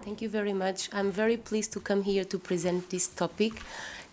Thank you very much. I'm very pleased to come here to present this topic.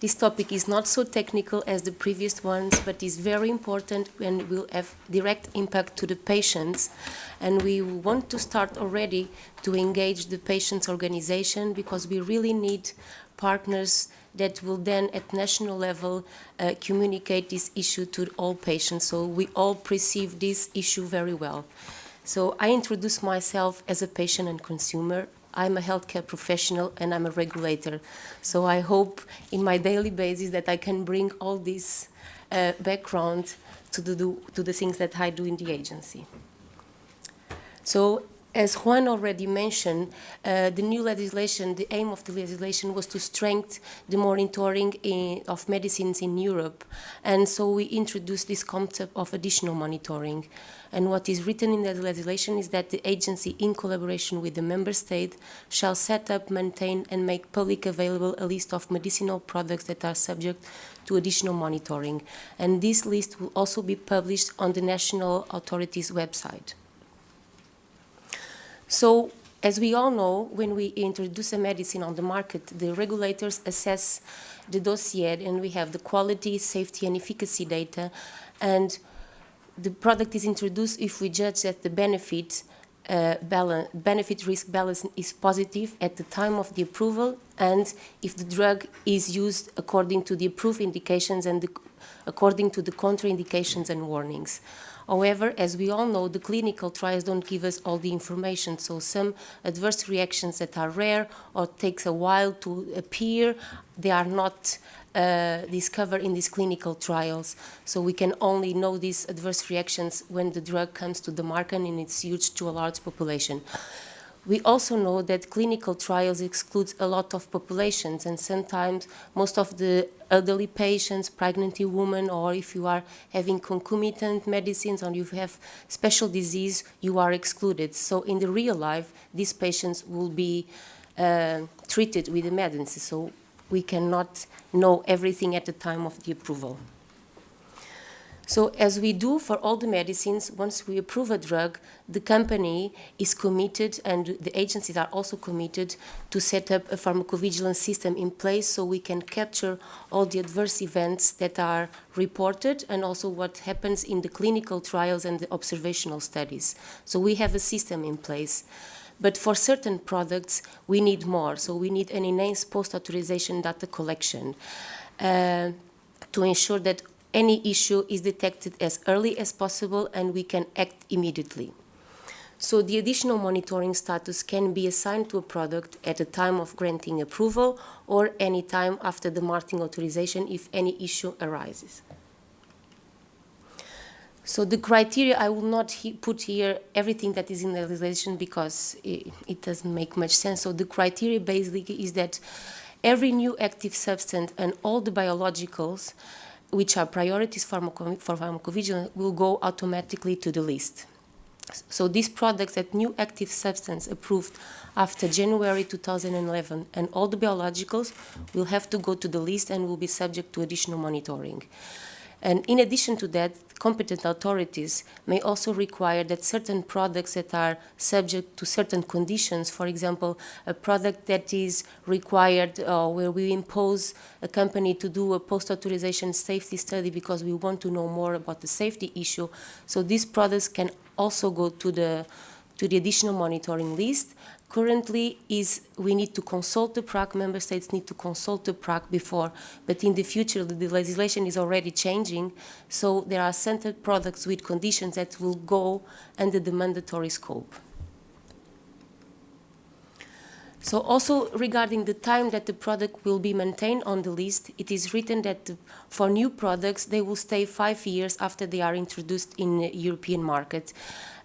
This topic is not so technical as the previous ones, but is very important and will have direct impact to the patients. And we want to start already to engage the patients' organization, because we really need partners that will then at national level communicate this issue to all patients, so we all perceive this issue very well. So I introduce myself as a patient and consumer. I'm a healthcare professional and I'm a regulator. So I hope in my daily basis that I can bring all this background to the things that I do in the agency. So as Juan already mentioned, the new legislation, the aim of the legislation was to strengthen the monitoring of medicines in Europe. And so we introduced this concept of additional monitoring. And what is written in the legislation is that the agency, in collaboration with the member state, shall set up, maintain, and make public available a list of medicinal products that are subject to additional monitoring. And this list will also be published on the national authorities' website. So, as we all know, when we introduce a medicine on the market, the regulators assess the dossier, and we have the quality, safety, and efficacy data. And the product is introduced if we judge that the benefit-risk balance is positive at the time of the approval, and if the drug is used according to the approved indications and according to the contraindications and warnings. However, as we all know, the clinical trials don't give us all the information, so some adverse reactions that are rare or takes a while to appear, they are not discovered in these clinical trials. So we can only know these adverse reactions when the drug comes to the market and it's used to a large population. We also know that clinical trials excludes a lot of populations, and sometimes most of the elderly patients, pregnant women, or if you are having concomitant medicines or you have special disease, you are excluded. So in the real life, these patients will be treated with the medicine, so we cannot know everything at the time of the approval. So as we do for all the medicines, once we approve a drug, the company is committed, and the agencies are also committed, to set up a pharmacovigilance system in place so we can capture all the adverse events that are reported and also what happens in the clinical trials and the observational studies. So we have a system in place. But for certain products, we need more. So we need an enhanced post-authorization data collection to ensure that any issue is detected as early as possible and we can act immediately. So the additional monitoring status can be assigned to a product at the time of granting approval or any time after the marketing authorization if any issue arises. So the criteria, I will not put here everything that is in the legislation because it doesn't make much sense. So the criteria basically is that every new active substance and all the biologicals which are priorities for pharmacovigilance will go automatically to the list. So these products that new active substance approved after January 2011 and all the biologicals will have to go to the list and will be subject to additional monitoring. And in addition to that, competent authorities may also require that certain products that are subject to certain conditions, for example, a product that is required where we impose a company to do a post-authorization safety study because we want to know more about the safety issue. So these products can also go to the additional monitoring list. Currently, we need to consult the PRAC, member states need to consult the PRAC before, but in the future the legislation is already changing, so there are certain products with conditions that will go under the mandatory scope. So also regarding the time that the product will be maintained on the list, it is written that for new products they will stay 5 years after they are introduced in the European market.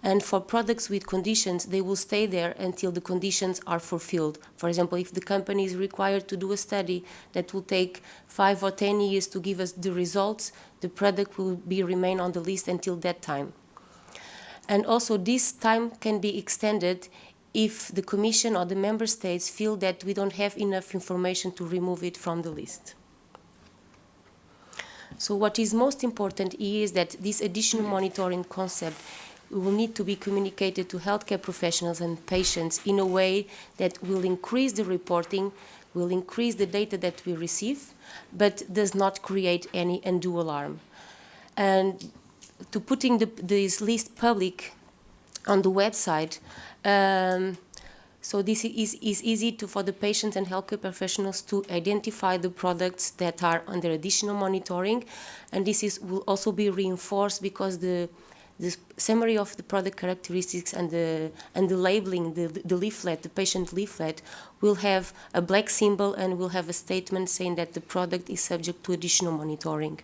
And for products with conditions, they will stay there until the conditions are fulfilled. For example, if the company is required to do a study that will take 5 or 10 years to give us the results, the product will remain on the list until that time. And also this time can be extended if the Commission or the Member States feel that we don't have enough information to remove it from the list. So what is most important is that this additional monitoring concept will need to be communicated to healthcare professionals and patients in a way that will increase the reporting, will increase the data that we receive, but does not create any undue alarm. And to putting this list public on the website, so this is easy for the patients and healthcare professionals to identify the products that are under additional monitoring, and will also be reinforced because the summary of the product characteristics and the labeling, the leaflet, the patient leaflet, will have a black symbol and will have a statement saying that the product is subject to additional monitoring.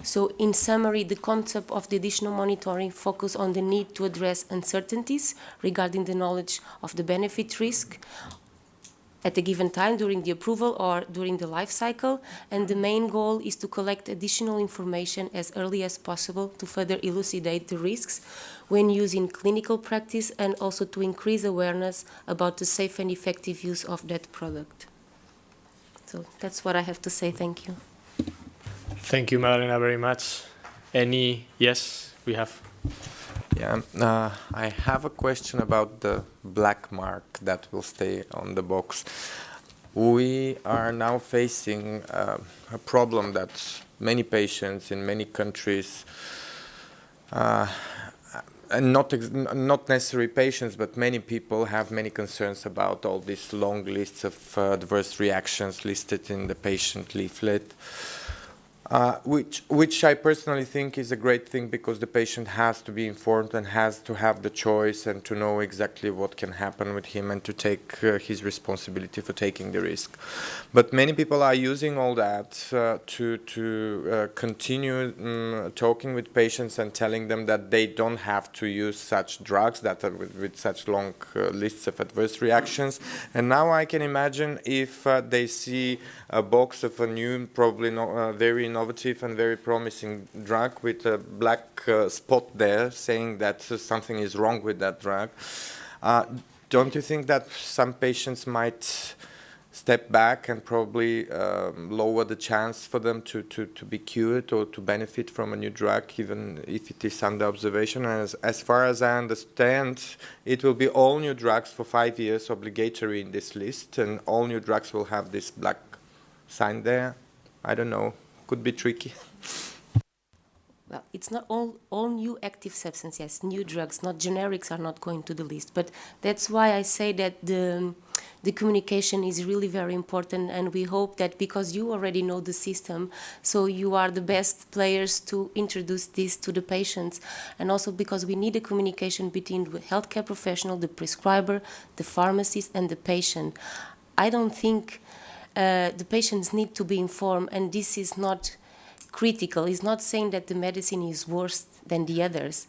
So in summary, the concept of the additional monitoring focus on the need to address uncertainties regarding the knowledge of the benefit risk at a given time during the approval or during the life cycle, and the main goal is to collect additional information as early as possible to further elucidate the risks when used in clinical practice and also to increase awareness about the safe and effective use of that product. So that's what I have to say. Thank you. Thank you, Madalena, very much. Yes, we have. Yeah, I have a question about the black mark that will stay on the box. We are now facing a problem that many patients in many countries, and not necessarily patients, but many people have many concerns about all these long lists of adverse reactions listed in the patient leaflet. Which I personally think is a great thing, because the patient has to be informed and has to have the choice and to know exactly what can happen with him and to take his responsibility for taking the risk. But many people are using all that to continue talking with patients and telling them that they don't have to use such drugs that are with such long lists of adverse reactions. And now I can imagine if they see a box of a new, probably very innovative and very promising drug with a black spot there saying that something is wrong with that drug. Don't you think that some patients might step back and probably lower the chance for them to be cured or to benefit from a new drug, even if it is under observation? And as far as I understand, it will be all new drugs for 5 years obligatory in this list, and all new drugs will have this black sign there. I don't know. Could be tricky. Well, it's not all new active substances, yes, new drugs, not generics are not going to the list. But that's why I say that the communication is really very important, and we hope that because you already know the system, so you are the best players to introduce this to the patients, and also because we need a communication between the healthcare professional, the prescriber, the pharmacist, and the patient. I don't think the patients need to be informed, and this is not critical. It's not saying that the medicine is worse than the others.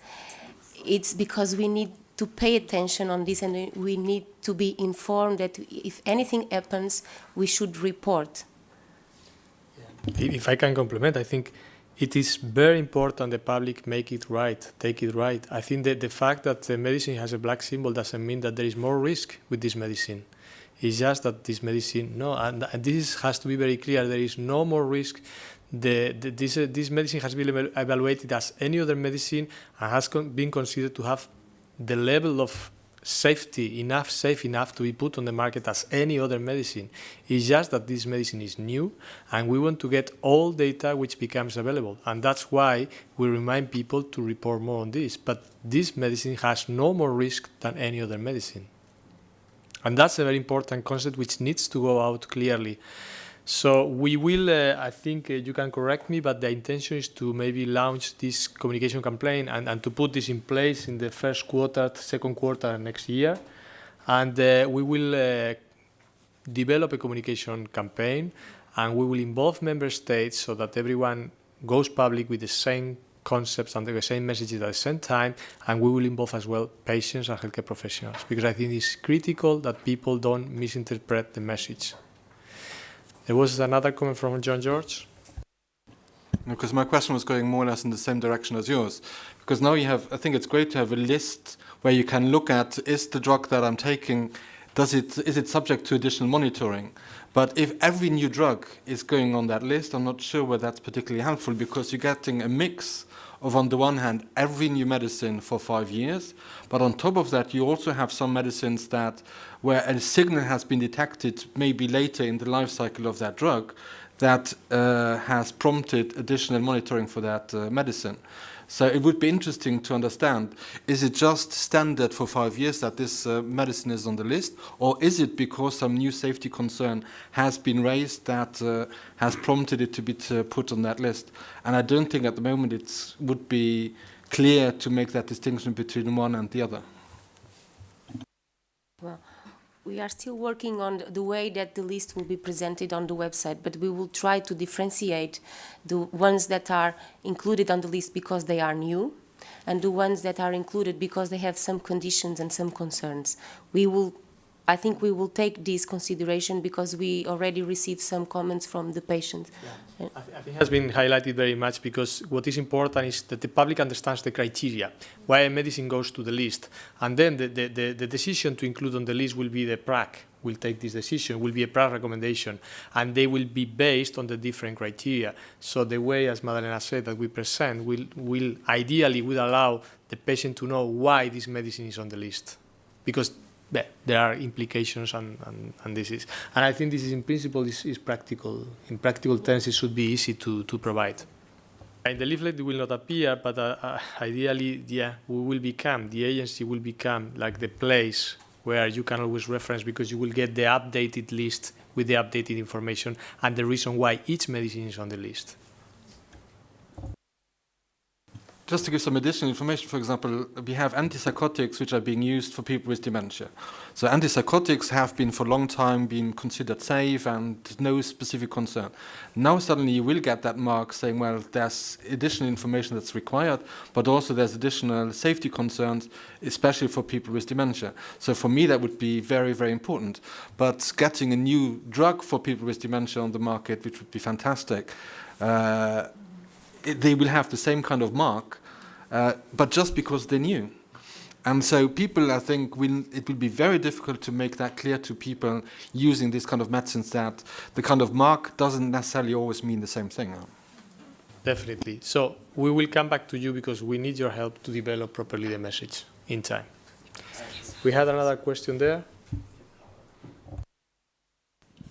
It's because we need to pay attention on this, and we need to be informed that if anything happens, we should report. If I can complement, I think it is very important the public make it right, take it right. I think that the fact that the medicine has a black symbol doesn't mean that there is more risk with this medicine. It's just that this medicine, no, and this has to be very clear, there is no more risk. This medicine has been evaluated as any other medicine and has been considered to have the level of safety, safe enough to be put on the market as any other medicine. It's just that this medicine is new, and we want to get all data which becomes available. And that's why we remind people to report more on this. But this medicine has no more risk than any other medicine. And that's a very important concept which needs to go out clearly. So we will, I think you can correct me, but the intention is to maybe launch this communication campaign and to put this in place in the first quarter, second quarter next year. And we will develop a communication campaign, and we will involve member states so that everyone goes public with the same concepts and the same messages at the same time, and we will involve as well patients and healthcare professionals, because I think it's critical that people don't misinterpret the message. There was another comment from John George. Because my question was going more or less in the same direction as yours. Because now you have, I think it's great to have a list where you can look at, is the drug that I'm taking, is it subject to additional monitoring? But if every new drug is going on that list, I'm not sure whether that's particularly helpful, because you're getting a mix of, on the one hand, every new medicine for 5 years, but on top of that, you also have some medicines that where a signal has been detected maybe later in the life cycle of that drug that has prompted additional monitoring for that medicine. So it would be interesting to understand, is it just standard for 5 years that this medicine is on the list, or is it because some new safety concern has been raised that has prompted it to be put on that list? And I don't think at the moment it would be clear to make that distinction between one and the other. Well, we are still working on the way that the list will be presented on the website, but we will try to differentiate the ones that are included on the list because they are new and the ones that are included because they have some conditions and some concerns. I think we will take this consideration because we already received some comments from the patients. Yeah. I think it has been highlighted very much because what is important is that the public understands the criteria, why a medicine goes to the list. And then the decision to include on the list will be the PRAC, will take this decision, will be a PRAC recommendation, and they will be based on the different criteria. So the way, as Madalena said, that we present will ideally allow the patient to know why this medicine is on the list. Because there are implications and this is. And I think this is in principle is practical. In practical terms, it should be easy to provide. In the leaflet it will not appear, but ideally, yeah, the agency will become like the place where you can always reference because you will get the updated list with the updated information and the reason why each medicine is on the list. Just to give some additional information, for example, we have antipsychotics which are being used for people with dementia. So antipsychotics have been for a long time been considered safe and no specific concern. Now suddenly you will get that mark saying, well, there's additional information that's required, but also there's additional safety concerns, especially for people with dementia. So for me that would be very, very important. But getting a new drug for people with dementia on the market, which would be fantastic, they will have the same kind of mark, but just because they're new. And so people, I think, it will be very difficult to make that clear to people using these kind of medicines that the kind of mark doesn't necessarily always mean the same thing. Definitely. So we will come back to you because we need your help to develop properly the message in time. We had another question there.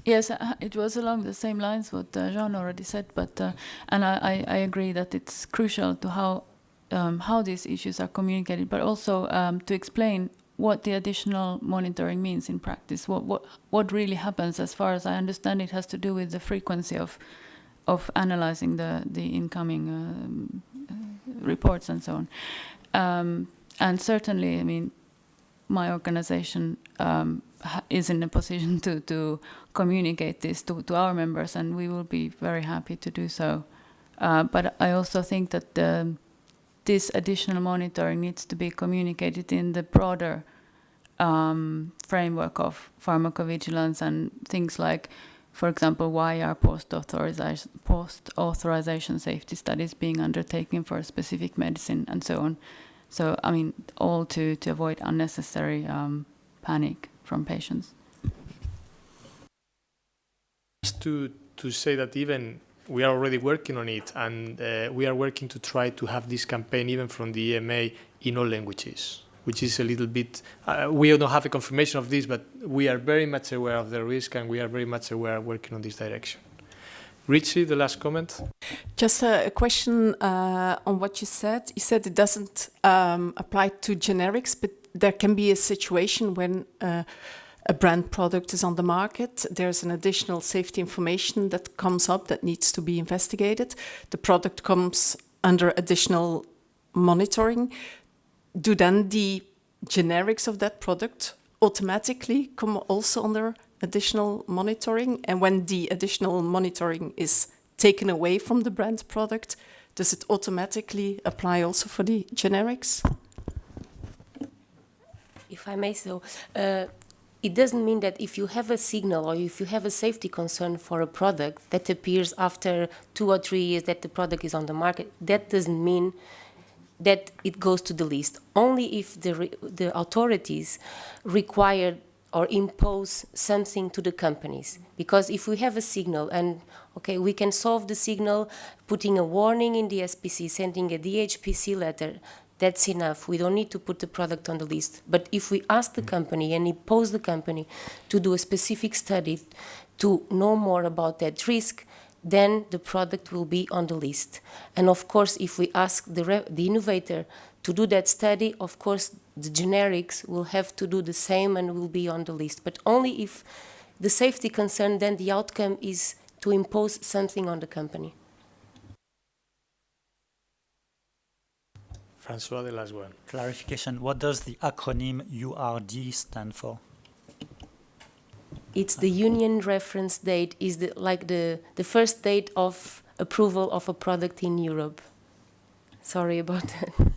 Yes, it was along the same lines what Jean already said, but and I agree that it's crucial to how these issues are communicated, but also to explain what the additional monitoring means in practice. What really happens? As far as I understand, it has to do with the frequency of analyzing the incoming reports and so on. And certainly, I mean, my organization is in a position to communicate this to our members, and we will be very happy to do so. But I also think that this additional monitoring needs to be communicated in the broader framework of pharmacovigilance and things like, for example, why are post-authorization safety studies being undertaken for a specific medicine and so on. So, I mean, all to avoid unnecessary panic from patients. Just to say that even we are already working on it, and we are working to try to have this campaign even from the EMA in all languages, which is a little bit, we don't have a confirmation of this, but we are very much aware of the risk and we are very much aware working on this direction. Richie, the last comment. Just a question on what you said. You said it doesn't apply to generics, but there can be a situation when a brand product is on the market. There's an additional safety information that comes up that needs to be investigated. The product comes under additional monitoring. Do then the generics of that product automatically come also under additional monitoring? And when the additional monitoring is taken away from the brand product, does it automatically apply also for the generics? If I may so, it doesn't mean that if you have a signal or if you have a safety concern for a product that appears after 2 or 3 years that the product is on the market, that doesn't mean that it goes to the list. Only if the authorities require or impose something to the companies. Because if we have a signal and Okay, we can solve the signal, putting a warning in the SPC, sending a DHPC letter. That's enough. We don't need to put the product on the list. But if we ask the company and impose the company to do a specific study to know more about that risk, then the product will be on the list. And of course, if we ask the innovator to do that study, of course, the generics will have to do the same and will be on the list. But only if the safety concern, then the outcome is to impose something on the company. Francois, the last one. Clarification, what does the acronym URD stand for? It's the union reference date, is the first date of approval of a product in Europe. Sorry about that.